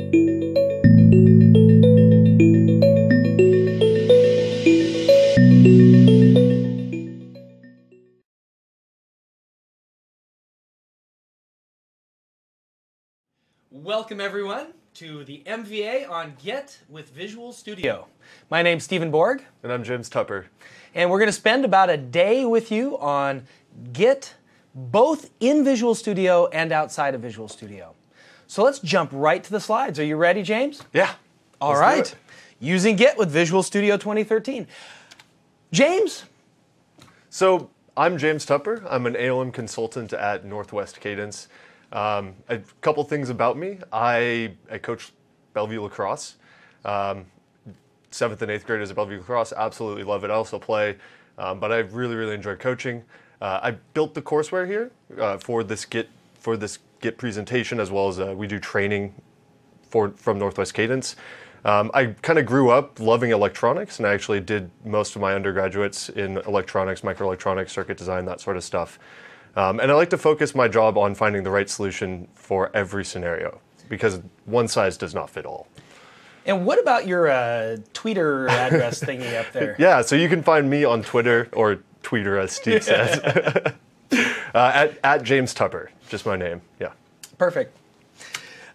Welcome everyone to the MVA on Git with Visual Studio. My name's Stephen Borg. And I'm James Tupper. And we're going to spend about a day with you on Git, both in Visual Studio and outside of Visual Studio. So let's jump right to the slides. Are you ready, James? Yeah. All right. Using Git with Visual Studio 2013. James? So I'm James Tupper. I'm an ALM consultant at Northwest Cadence. A couple things about me. I coach Bellevue lacrosse. 7th and 8th graders at Bellevue lacrosse. Absolutely love it. I also play, but I really enjoy coaching. I built the courseware here for this Git presentation, as well as we do training from Northwest Cadence. I kind of grew up loving electronics, and I actually did most of my undergraduates in electronics, microelectronics, circuit design, that sort of stuff. And I like to focus my job on finding the right solution for every scenario, because one size does not fit all. And what about your Twitter address thingy up there? Yeah, so you can find me on Twitter, or Tweeter as Steve says, at James Tupper, just my name, yeah. Perfect.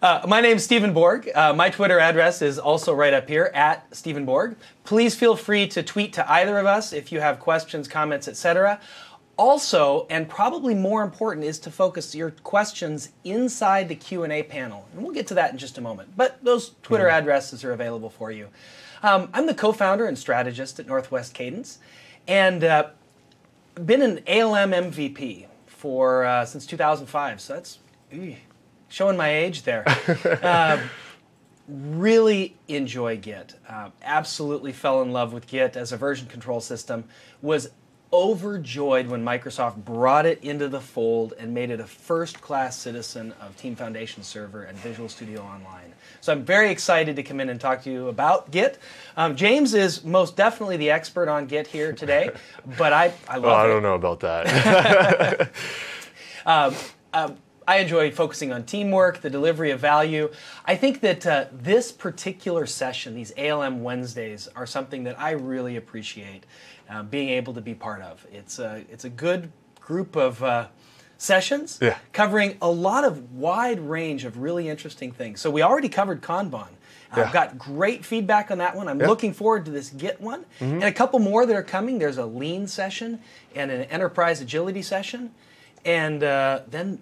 My name's Stephen Borg. My Twitter address is also right up here, at Stephen Borg. Please feel free to tweet to either of us if you have questions, comments, etc. Also, and probably more important, is to focus your questions inside the Q&A panel. And we'll get to that in just a moment. But those Twitter addresses are available for you. I'm the co-founder and strategist at Northwest Cadence, and been an ALM MVP for since 2005. So that's showing my age there. Really enjoy Git. Absolutely fell in love with Git as a version control system. Was overjoyed when Microsoft brought it into the fold and made it a first-class citizen of Team Foundation Server and Visual Studio Online. So I'm very excited to come in and talk to you about Git. James is most definitely the expert on Git here today, but I love it. I don't know about that. I enjoy focusing on teamwork, the delivery of value. I think that this particular session, these ALM Wednesdays, are something that I really appreciate being able to be part of. It's a good group of sessions covering a lot of wide range of really interesting things. So we already covered Kanban. I've got great feedback on that one. I'm looking forward to this Git one. And a couple more that are coming. There's a Lean session and an Enterprise Agility session. And then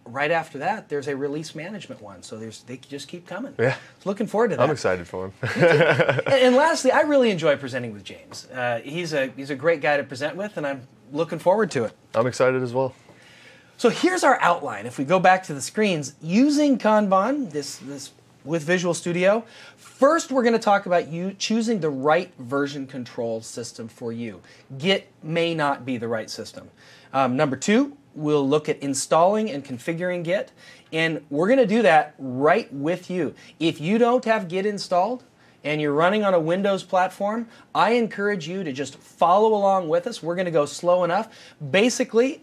right after that, there's a release management one. So they just keep coming. Yeah. Looking forward to that. I'm excited for him. And lastly, I really enjoy presenting with James. He's a great guy to present with, and I'm looking forward to it. I'm excited as well. So here's our outline. If we go back to the screens, using Kanban, this with Visual Studio, first we're going to talk about you choosing the right version control system for you. Git may not be the right system. Number two, we'll look at installing and configuring Git, and we're going to do that right with you. If you don't have Git installed and you're running on a Windows platform, I encourage you to just follow along with us. We're going to go slow enough. Basically,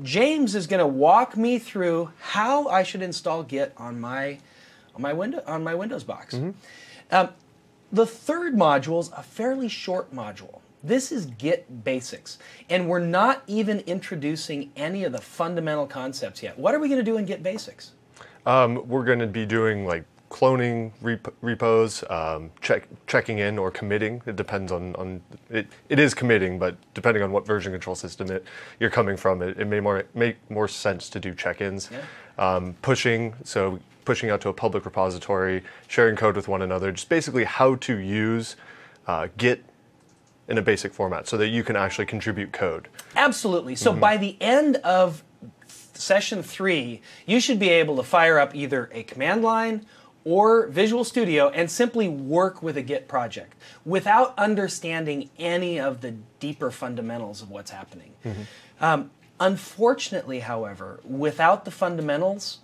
James is going to walk me through how I should install Git on my Windows box. The third module is a fairly short module. This is Git Basics, and we're not even introducing any of the fundamental concepts yet. What are we going to do in Git Basics? We're going to be doing like cloning repos, checking in or committing. It depends on it. It is committing, but depending on what version control system you're coming from, it may make more sense to do check-ins. Pushing out to a public repository, sharing code with one another, just basically how to use Git in a basic format so that you can actually contribute code. Absolutely. So by the end of session 3, you should be able to fire up either a command line or Visual Studio and simply work with a Git project without understanding any of the deeper fundamentals of what's happening. Unfortunately, however, without the fundamentals,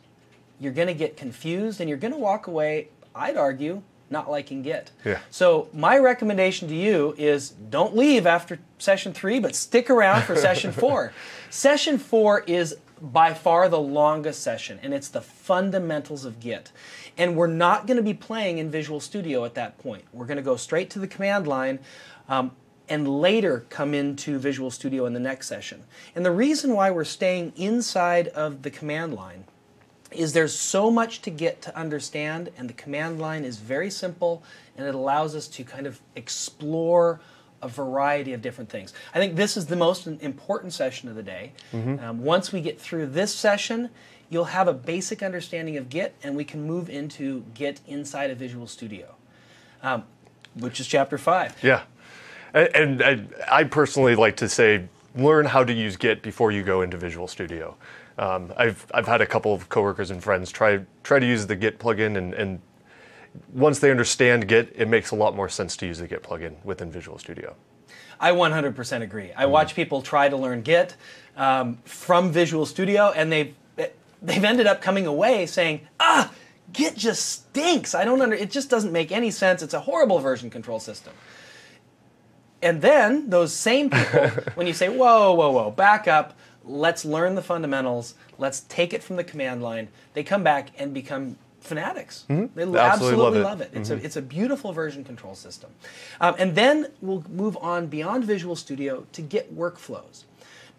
you're going to get confused and you're going to walk away, I'd argue, not liking Git. So my recommendation to you is don't leave after session 3, but stick around for session 4. Session 4 is by far the longest session, and it's the fundamentals of Git. And we're not going to be playing in Visual Studio at that point. We're going to go straight to the command line and later come into Visual Studio in the next session. And the reason why we're staying inside of the command line is there's so much to get to understand, and the command line is very simple, and it allows us to kind of explore a variety of different things. I think this is the most important session of the day. Once we get through this session, you'll have a basic understanding of Git, and we can move into Git inside of Visual Studio, which is Chapter 5. Yeah. And I personally like to say, learn how to use Git before you go into Visual Studio. I've had a couple of coworkers and friends try to use the Git plugin, and once they understand Git, it makes a lot more sense to use the Git plugin within Visual Studio. I 100% agree. I watch people try to learn Git from Visual Studio, and they've ended up coming away saying, Git just stinks. It just doesn't make any sense. It's a horrible version control system. And then those same people, when you say, whoa, back up, let's learn the fundamentals, let's take it from the command line, they come back and become fanatics. They absolutely love it. It's a beautiful version control system. And then we'll move on beyond Visual Studio to Git workflows.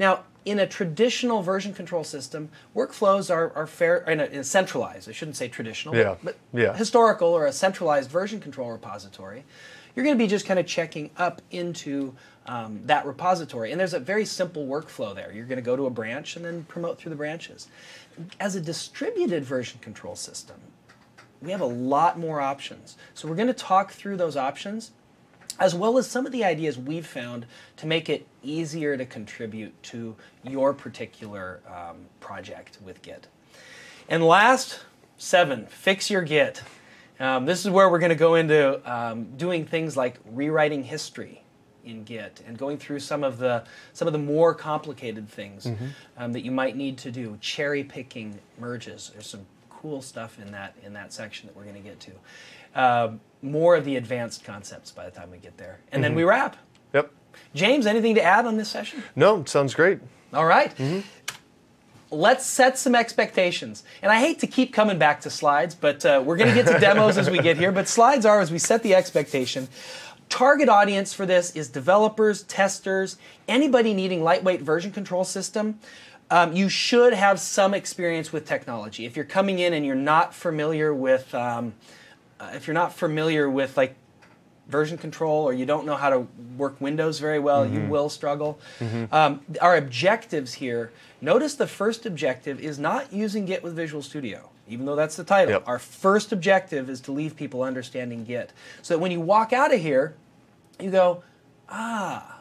Now, in a traditional version control system, workflows are fair, in a centralized, I shouldn't say traditional, but historical or a centralized version control repository. You're going to be just kind of checking up into that repository. And there's a very simple workflow there. You're going to go to a branch and then promote through the branches. As a distributed version control system, we have a lot more options. So we're going to talk through those options, as well as some of the ideas we've found to make it easier to contribute to your particular project with Git. And last, 7, fix your Git. This is where we're going to go into doing things like rewriting history in Git and going through some of the more complicated things that you might need to do. Cherry picking merges. There's some cool stuff in that section that we're going to get to. More of the advanced concepts by the time we get there, and then we wrap. Yep. James, anything to add on this session? No, sounds great. All right. Let's set some expectations. And I hate to keep coming back to slides, but we're going to get to demos as we get here. But slides are as we set the expectation. Target audience for this is developers, testers, anybody needing lightweight version control system. You should have some experience with technology. If you're coming in and you're not familiar with, like version control, or you don't know how to work Windows very well, you will struggle. Our objectives here, notice the first objective is not using Git with Visual Studio, even though that's the title. Yep. Our first objective is to leave people understanding Git, so that when you walk out of here, you go,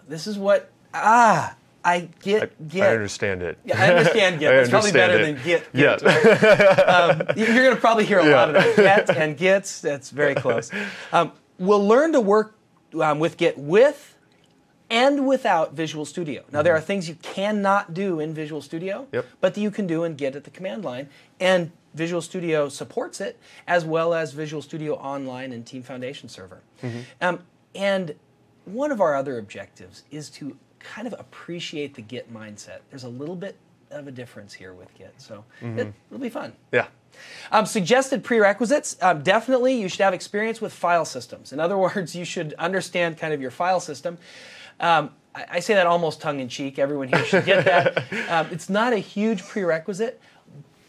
this is what, I get Git. I understand it. Yeah, I understand Git. It's probably better than Git. Yeah. Right? You're going to probably hear a lot of that. Get and Gits, that's very close. We'll learn to work with Git with and without Visual Studio. Now, there are things you cannot do in Visual Studio, but that you can do in Git at the command line. And Visual Studio supports it, as well as Visual Studio Online and Team Foundation Server. And one of our other objectives is to kind of appreciate the Git mindset. There's a little bit of a difference here with Git, so it'll be fun. Yeah. Suggested prerequisites, definitely you should have experience with file systems. In other words, you should understand kind of your file system. I say that almost tongue-in-cheek. Everyone here should get that. It's not a huge prerequisite,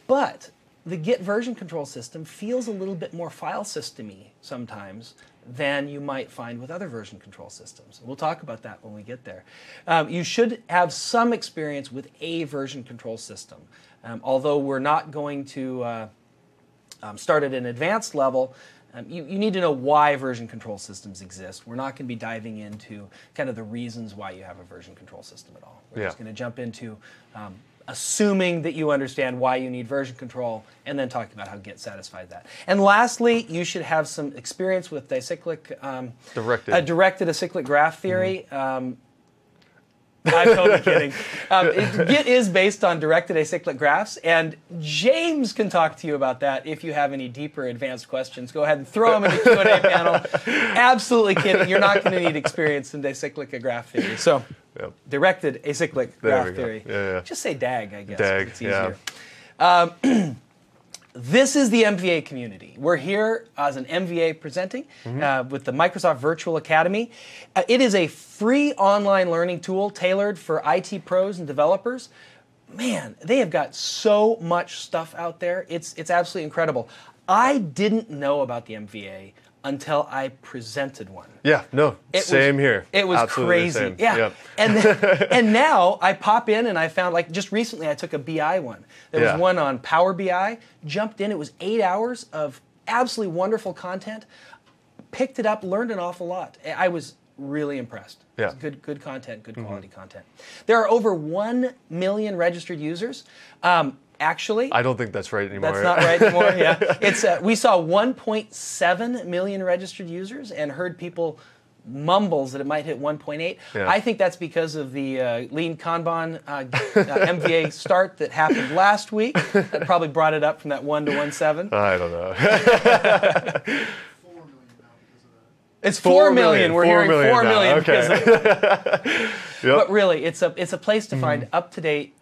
but the Git version control system feels a little bit more file system-y sometimes than you might find with other version control systems. We'll talk about that when we get there. You should have some experience with a version control system. Although we're not going to start at an advanced level, you need to know why version control systems exist. We're not going to be diving into kind of the reasons why you have a version control system at all. We're just going to jump into assuming that you understand why you need version control, and then talking about how Git satisfies that. And lastly, you should have some experience with directed acyclic graph theory. I'm totally kidding. Git is based on directed acyclic graphs, and James can talk to you about that if you have any deeper advanced questions. Go ahead and throw them in the Q&A panel. Absolutely kidding. You're not going to need experience in acyclic graph theory. So, directed acyclic graph theory. Yeah. Just say DAG, I guess. DAG, it's easier. This is the MVA community. We're here as an MVA presenting with the Microsoft Virtual Academy. It is a free online learning tool tailored for IT pros and developers. Man, they have got so much stuff out there. It's absolutely incredible. I didn't know about the MVA until I presented one. Yeah, no, same here. It was absolutely crazy. Same. Yeah. And now I pop in and I found, like, just recently I took a BI one. There was one on Power BI, jumped in, it was 8 hours of absolutely wonderful content, picked it up, learned an awful lot. I was really impressed. Yeah. It's good content, good quality content. There are over 1 million registered users. Actually, I don't think that's right anymore. That's not right anymore. Yeah, it's we saw 1.7 million registered users and heard people mumbles that it might hit 1.8. Yeah. I think that's because of the lean Kanban MVA start that happened last week. That probably brought it up from that 1 to 1.7. I don't know. It's 4 million. We're hearing 4 million. Okay. But really, it's a place to find up-to-date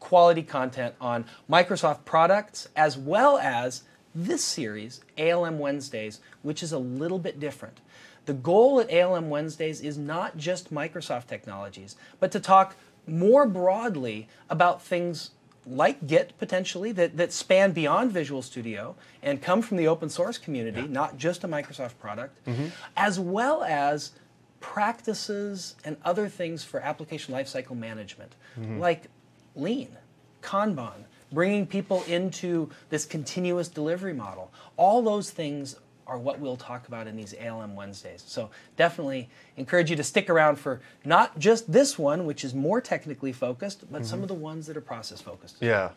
quality content on Microsoft products, as well as this series, ALM Wednesdays, which is a little bit different. The goal at ALM Wednesdays is not just Microsoft technologies, but to talk more broadly about things like Git, potentially, that span beyond Visual Studio and come from the open source community, not just a Microsoft product, as well as practices and other things for application lifecycle management, like Lean, Kanban, bringing people into this continuous delivery model. All those things are what we'll talk about in these ALM Wednesdays. So definitely encourage you to stick around for not just this one, which is more technically focused, but some of the ones that are process focused. Yeah,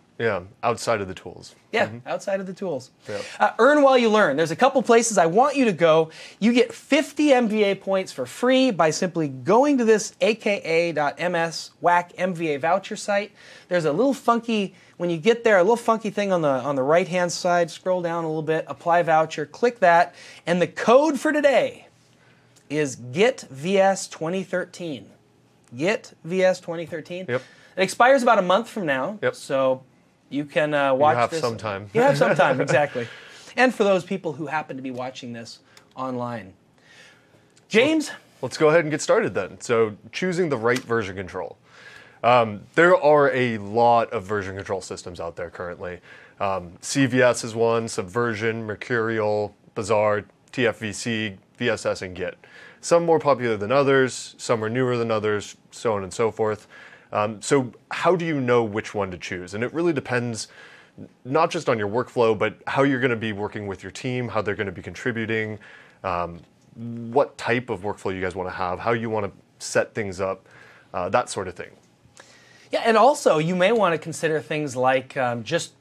outside of the tools. Yeah, outside of the tools. Yeah. Earn while you learn. There's a couple places I want you to go. You get 50 MVA points for free by simply going to this aka.ms WAC MVA voucher site. There's a little funky, when you get there, a little funky thing on the right-hand side. Scroll down a little bit, apply voucher, click that, and the code for today is GitVS 2013. GitVS 2013. Yep. It expires about a month from now, so you can watch this. You have some time. You have some time, exactly. And for those people who happen to be watching this online. James? Let's go ahead and get started then. So, choosing the right version control. There are a lot of version control systems out there currently. CVS is one, Subversion, Mercurial, Bazaar, TFVC, VSS, and Git. Some more popular than others, some are newer than others, so on and so forth. So how do you know which one to choose? And it really depends not just on your workflow, but how you're going to be working with your team, how they're going to be contributing, what type of workflow you guys want to have, how you want to set things up, that sort of thing. Yeah, and also you may want to consider things like just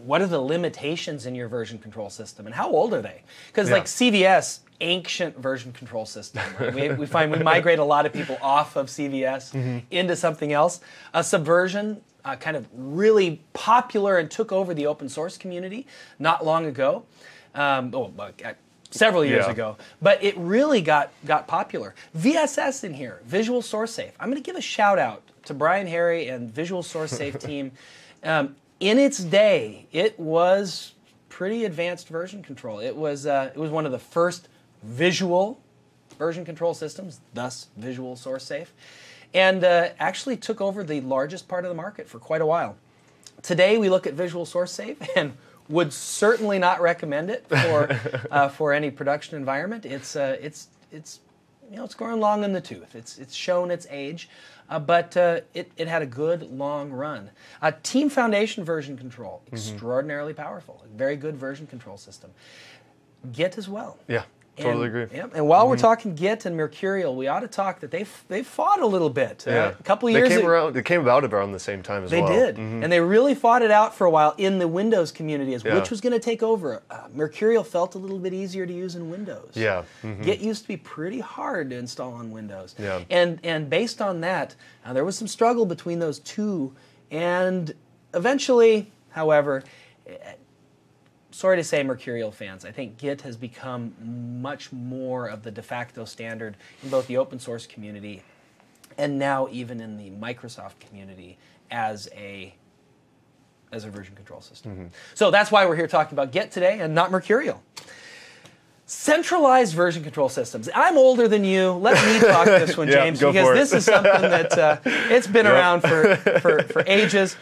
what are the limitations in your version control system and how old are they? Because like CVS, ancient version control system. Right? We find we migrate a lot of people off of CVS into something else. Subversion, kind of really popular and took over the open source community not long ago. Several years ago, but it really got popular. VSS in here, Visual Source Safe. I'm going to give a shout out to Brian Harry and Visual Source Safe team. In its day, it was pretty advanced version control. It was one of the first visual version control systems, thus Visual Source Safe, and actually took over the largest part of the market for quite a while. Today, we look at Visual Source Safe and would certainly not recommend it for any production environment. It's going long in the tooth. It's shown its age, but it had a good long run. Team Foundation version control, extraordinarily powerful, a very good version control system. Git as well. Yeah. Totally agree. Yep. And while we're talking Git and Mercurial, we ought to talk that they've fought a little bit. A couple of years ago. They came about around the same time as well. They did. And they really fought it out for a while in the Windows community as which was going to take over. Mercurial felt a little bit easier to use in Windows. Yeah. Git used to be pretty hard to install on Windows. Yeah. And based on that, there was some struggle between those two. And eventually, however, sorry to say, Mercurial fans, I think Git has become much more of the de facto standard in both the open source community and now even in the Microsoft community as a version control system. So that's why we're here talking about Git today and not Mercurial. Centralized version control systems. I'm older than you. Let me talk this one, James, because this is something that it's been around for ages.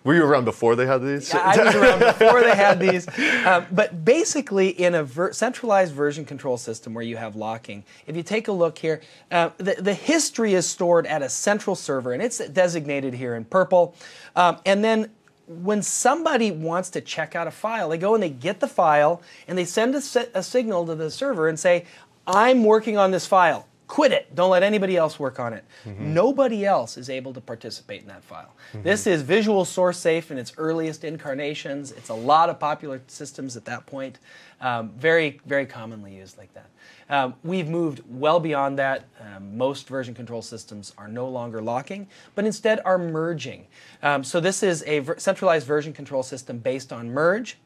Were you around before they had these? I was around before they had these. But basically, in a centralized version control system where you have locking, if you take a look here, the history is stored at a central server, and it's designated here in purple. And then when somebody wants to check out a file, they go and they get the file, and they send a signal to the server and say, I'm working on this file. Quit it. Don't let anybody else work on it. Nobody else is able to participate in that file. This is Visual Source Safe in its earliest incarnations. It's a lot of popular systems at that point. Very, very commonly used like that. We've moved well beyond that. Most version control systems are no longer locking, but instead are merging. So this is a centralized version control system based on merge.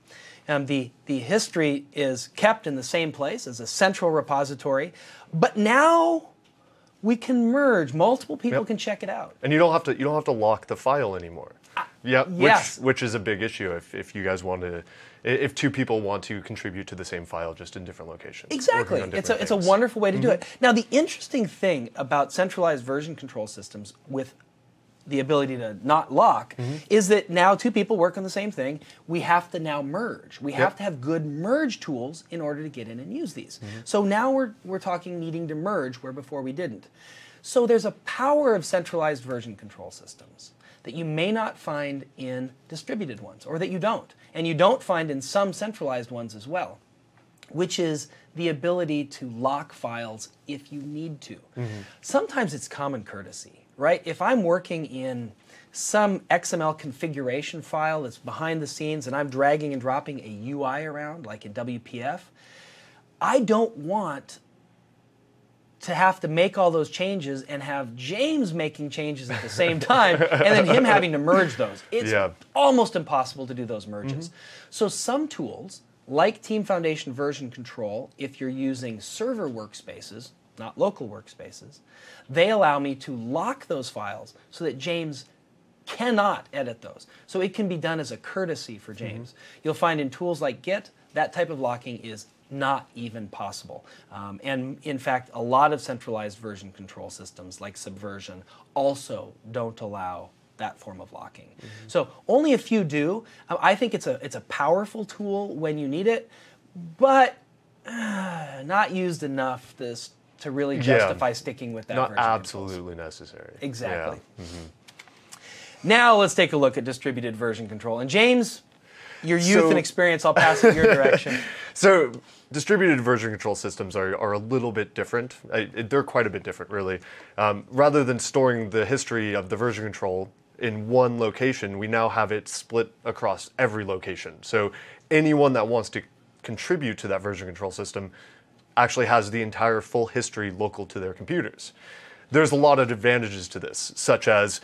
The history is kept in the same place as a central repository, but now we can merge. Multiple people can check it out, and you don't have to lock the file anymore. Yes. Which is a big issue if you guys want to. If two people want to contribute to the same file, just in different locations. Exactly. It's a wonderful way to do it. Now, the interesting thing about centralized version control systems with the ability to not lock is that now two people work on the same thing. We have to now merge. We have to have good merge tools in order to get in and use these. So now we're talking needing to merge where before we didn't. So there's a power of centralized version control systems that you may not find in distributed ones, or that you don't. And you don't find in some centralized ones as well, which is the ability to lock files if you need to. Sometimes it's common courtesy. Right? If I'm working in some XML configuration file that's behind the scenes and I'm dragging and dropping a UI around, like in WPF, I don't want to have to make all those changes and have James making changes at the same time and then him having to merge those. It's almost impossible to do those merges. So some tools, like Team Foundation Version Control, if you're using server workspaces, not local workspaces, they allow me to lock those files so that James cannot edit those. So it can be done as a courtesy for James. You'll find in tools like Git, that type of locking is not even possible. And in fact, a lot of centralized version control systems like Subversion also don't allow that form of locking. So only a few do. I think it's a powerful tool when you need it, but not used enough to really justify sticking with that not version absolutely necessary. Exactly. Now let's take a look at distributed version control. And James, your youth and experience, I'll pass it your direction. So distributed version control systems are a little bit different. They're quite a bit different, really. Rather than storing the history of the version control in one location, we now have it split across every location. So anyone that wants to contribute to that version control system actually has the entire full history local to their computers. There's a lot of advantages to this, such as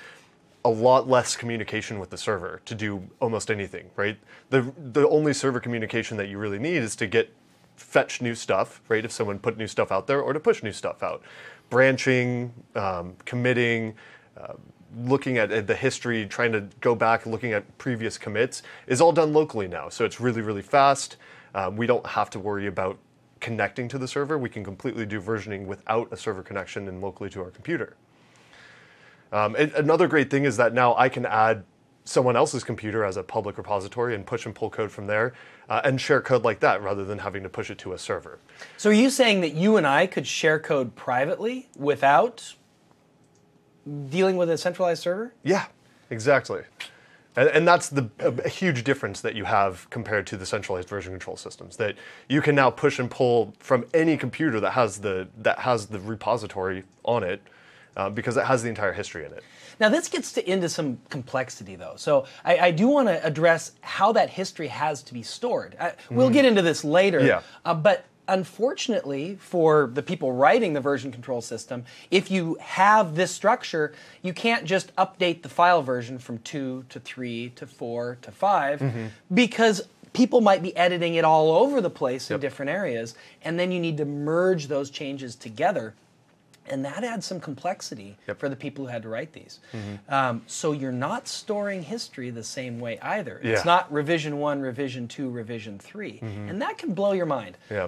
a lot less communication with the server to do almost anything, right? The only server communication that you really need is to fetch new stuff, right? If someone put new stuff out there, or to push new stuff out. Branching, committing, looking at the history, trying to go back, looking at previous commits, is all done locally now. So it's really, really fast. We don't have to worry about connecting to the server. We can completely do versioning without a server connection and locally to our computer. Another great thing is that now I can add someone else's computer as a public repository and push and pull code from there and share code like that rather than having to push it to a server. So are you saying that you and I could share code privately without dealing with a centralized server? Yeah, exactly. And that's a huge difference that you have compared to the centralized version control systems, that you can now push and pull from any computer that has the repository on it, because it has the entire history in it. Now this gets into some complexity though. So I do want to address how that history has to be stored. We'll get into this later, Yeah. But unfortunately for the people writing the version control system, if you have this structure, you can't just update the file version from 2 to 3 to 4 to 5 because people might be editing it all over the place in different areas, and then you need to merge those changes together. And that adds some complexity for the people who had to write these. So you're not storing history the same way either. It's not revision 1, revision 2, revision 3. And that can blow your mind. Yeah.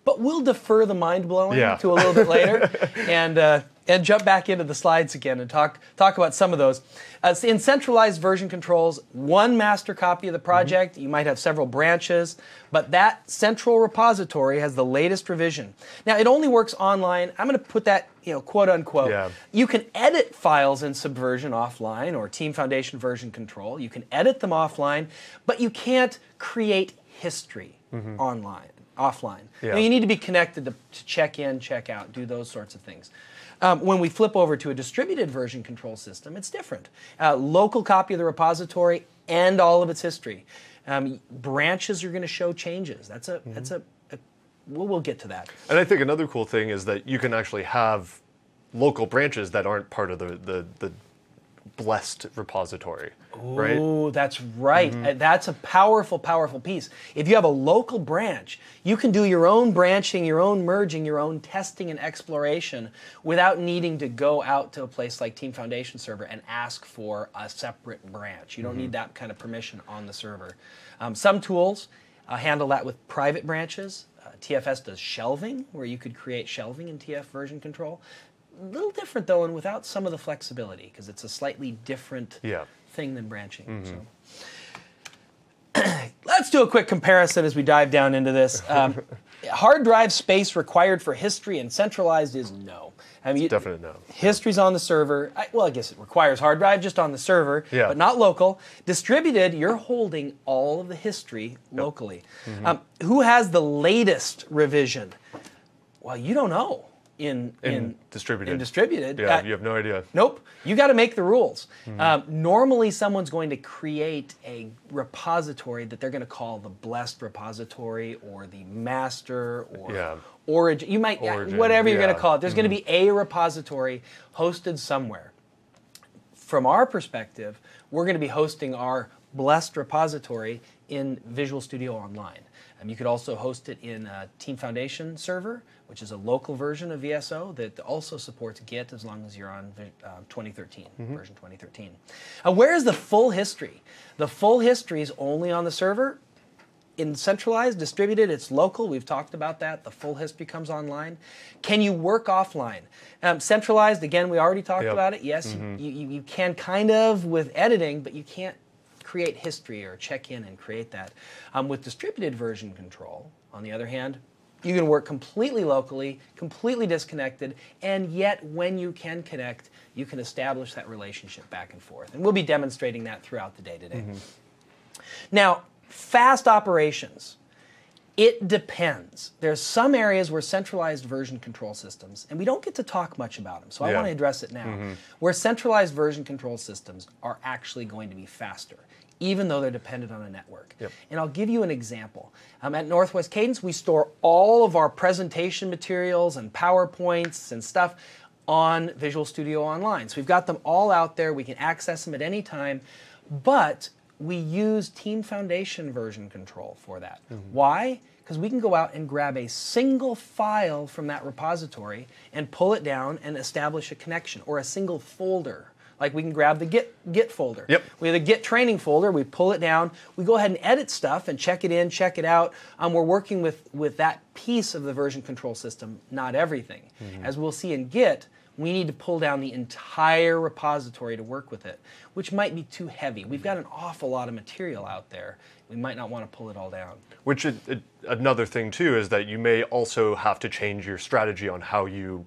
But we'll defer the mind-blowing to a little bit later and jump back into the slides again and talk about some of those. In centralized version controls, one master copy of the project, you might have several branches, but that central repository has the latest revision. Now, it only works online. I'm going to put that, quote unquote. Yeah. You can edit files in Subversion offline or Team Foundation version control. You can edit them offline, but you can't create history offline. Yeah. Now, you need to be connected to check in, check out, do those sorts of things. When we flip over to a distributed version control system, it's different. Local copy of the repository and all of its history. Branches are going to show changes. We'll get to that. And I think another cool thing is that you can actually have local branches that aren't part of the blessed repository, right? Oh, that's right. That's a powerful, powerful piece. If you have a local branch, you can do your own branching, your own merging, your own testing and exploration without needing to go out to a place like Team Foundation Server and ask for a separate branch. You don't need that kind of permission on the server. Some tools handle that with private branches. TFS does shelving, where you could create shelving in TF version control. A little different though, and without some of the flexibility, because it's a slightly different thing than branching. So. Let's do a quick comparison as we dive down into this. Hard drive space required for history and centralized is no. Definitely no. History's on the server. I guess it requires hard drive just on the server, but not local. Distributed, you're holding all of the history locally. Who has the latest revision? Well, you don't know. In distributed. Yeah, you have no idea. Nope. You got to make the rules. Normally, someone's going to create a repository that they're going to call the blessed repository or the master or origin. You might, whatever you're going to call it. There's going to be a repository hosted somewhere. From our perspective, we're going to be hosting our blessed repository in Visual Studio Online. You could also host it in Team Foundation Server, which is a local version of VSO that also supports Git as long as you're on 2013, version 2013. Where is the full history? The full history is only on the server. In centralized, distributed, it's local. We've talked about that. The full history comes online. Can you work offline? Centralized, again, we already talked about it. Yes, you can kind of with editing, but you can't create history or check in and create that. With distributed version control, on the other hand, you can work completely locally, completely disconnected, and yet when you can connect, you can establish that relationship back and forth. And we'll be demonstrating that throughout the day today. Now, fast operations. It depends. There's some areas where centralized version control systems, and we don't get to talk much about them, so I want to address it now, where centralized version control systems are actually going to be faster, even though they're dependent on a network. And I'll give you an example. At Northwest Cadence, we store all of our presentation materials and PowerPoints and stuff on Visual Studio Online. So we've got them all out there. We can access them at any time, but we use Team Foundation version control for that. Why? Because we can go out and grab a single file from that repository and pull it down and establish a connection, or a single folder. Like we can grab the Git folder. We have the Git training folder, we pull it down, we go ahead and edit stuff and check it in, check it out. We're working with that piece of the version control system, not everything. As we'll see in Git, we need to pull down the entire repository to work with it, which might be too heavy. We've got an awful lot of material out there. We might not want to pull it all down. Which another thing too is that you may also have to change your strategy on how you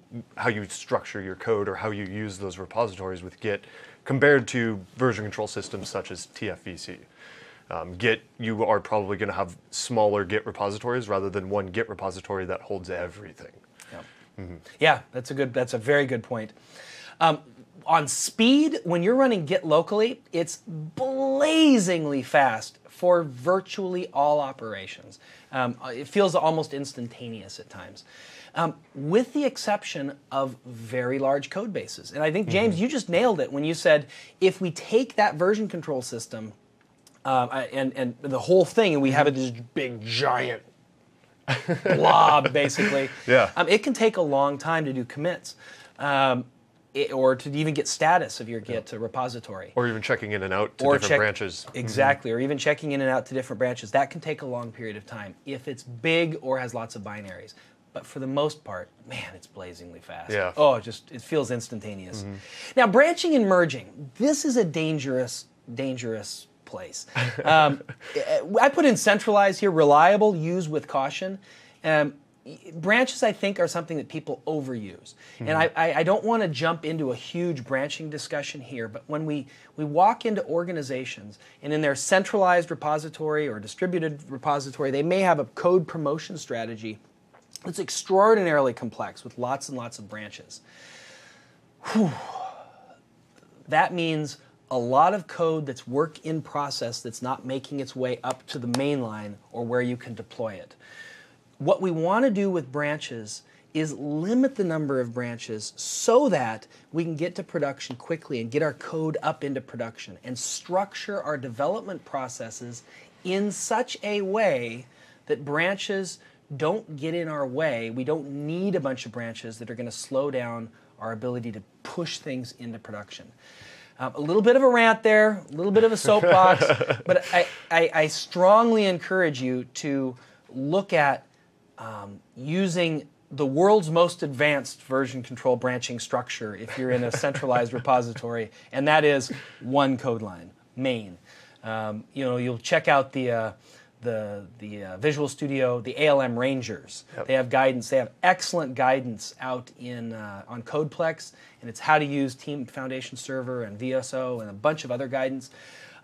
structure your code or how you use those repositories with Git compared to version control systems such as TFVC. Git, you are probably going to have smaller Git repositories rather than one Git repository that holds everything. Yeah, yeah, that's a very good point. On speed, when you're running Git locally, it's blazingly fast for virtually all operations. It feels almost instantaneous at times, with the exception of very large code bases. And I think, James, you just nailed it when you said, if we take that version control system and the whole thing, and we have it this big, giant blob, basically, it can take a long time to do commits. Or to even get status of your Git repository. Or even checking in and out to different branches. Exactly, or even checking in and out to different branches. That can take a long period of time if it's big or has lots of binaries. But for the most part, man, it's blazingly fast. Yeah. Oh, it feels instantaneous. Now, branching and merging, this is a dangerous place. I put in centralized here, reliable, use with caution. Branches, I think, are something that people overuse. And I don't want to jump into a huge branching discussion here, but when we walk into organizations and in their centralized repository or distributed repository, they may have a code promotion strategy that's extraordinarily complex with lots and lots of branches. That means a lot of code that's work in process that's not making its way up to the main line or where you can deploy it. What we want to do with branches is limit the number of branches so that we can get to production quickly and get our code up into production and structure our development processes in such a way that branches don't get in our way. We don't need a bunch of branches that are going to slow down our ability to push things into production. A little bit of a rant there, a little bit of a soapbox, but I strongly encourage you to look at using the world's most advanced version control branching structure if you're in a centralized repository, and that is one code line, main. You'll check out the Visual Studio, the ALM Rangers. Yep. They have guidance. They have excellent guidance out on CodePlex, and it's how to use Team Foundation Server and VSO and a bunch of other guidance.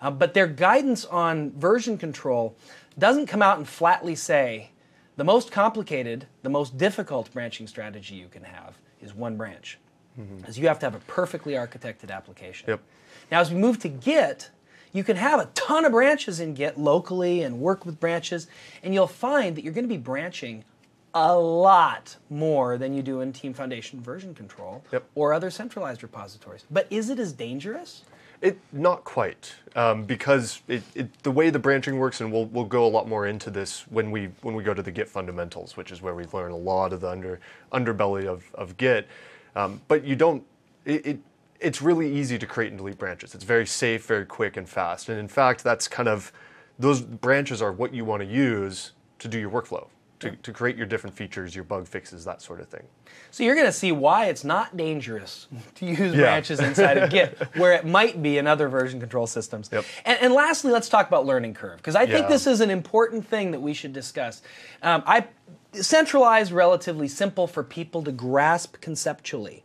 But their guidance on version control doesn't come out and flatly say, the most complicated, the most difficult branching strategy you can have is one branch. Because you have to have a perfectly architected application. Yep. Now, as we move to Git, you can have a ton of branches in Git locally and work with branches, and you'll find that you're going to be branching a lot more than you do in Team Foundation version control or other centralized repositories. But is it as dangerous? Not quite, because the way the branching works, and we'll go a lot more into this when we go to the Git fundamentals, which is where we learn a lot of the underbelly of Git. But you don't. It's really easy to create and delete branches. It's very safe, very quick, and fast. And in fact, that's kind of those branches are what you want to use to do your workflow, to create your different features, your bug fixes, that sort of thing. So you're going to see why it's not dangerous to use branches inside of Git, where it might be in other version control systems. Yep. And lastly, let's talk about learning curve, because I think this is an important thing that we should discuss. Centralized, relatively simple for people to grasp conceptually.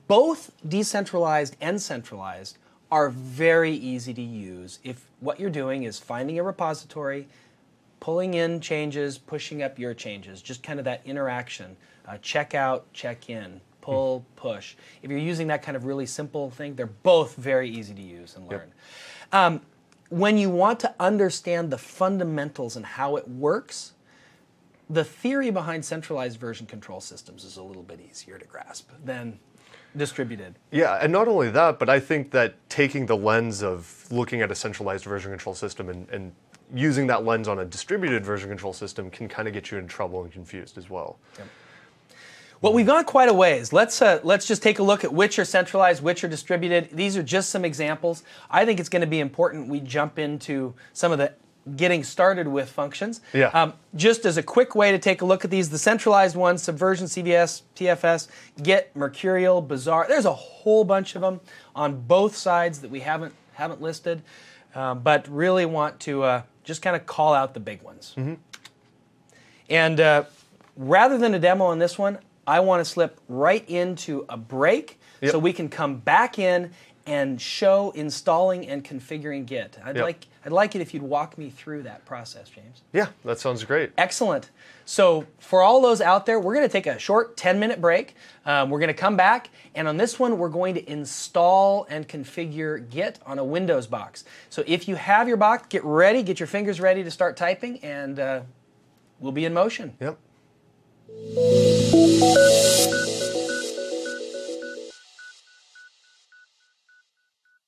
Both decentralized and centralized are very easy to use if what you're doing is finding a repository, pulling in changes, pushing up your changes, just kind of that interaction. Check out, check in, pull, push. If you're using that kind of really simple thing, they're both very easy to use and learn. When you want to understand the fundamentals and how it works, the theory behind centralized version control systems is a little bit easier to grasp than distributed. Yeah, and not only that, but I think that taking the lens of looking at a centralized version control system and using that lens on a distributed version control system can kind of get you in trouble and confused as well. Yep. Well, we've gone quite a ways. Let's just take a look at which are centralized, which are distributed. These are just some examples. I think it's going to be important we jump into some of the getting started with functions. Yeah. Just as a quick way to take a look at these, the centralized ones, Subversion, CVS, TFS, Git, Mercurial, Bazaar. There's a whole bunch of them on both sides that we haven't listed, but really want to just kind of call out the big ones. And rather than a demo on this one, I want to slip right into a break so we can come back in and show installing and configuring Git. I'd Yep. like it if you'd walk me through that process, James. Yeah, that sounds great. Excellent. So for all those out there, we're going to take a short 10-minute break. We're going to come back, and on this one, we're going to install and configure Git on a Windows box. So if you have your box, get ready, get your fingers ready to start typing, and we'll be in motion. Yep.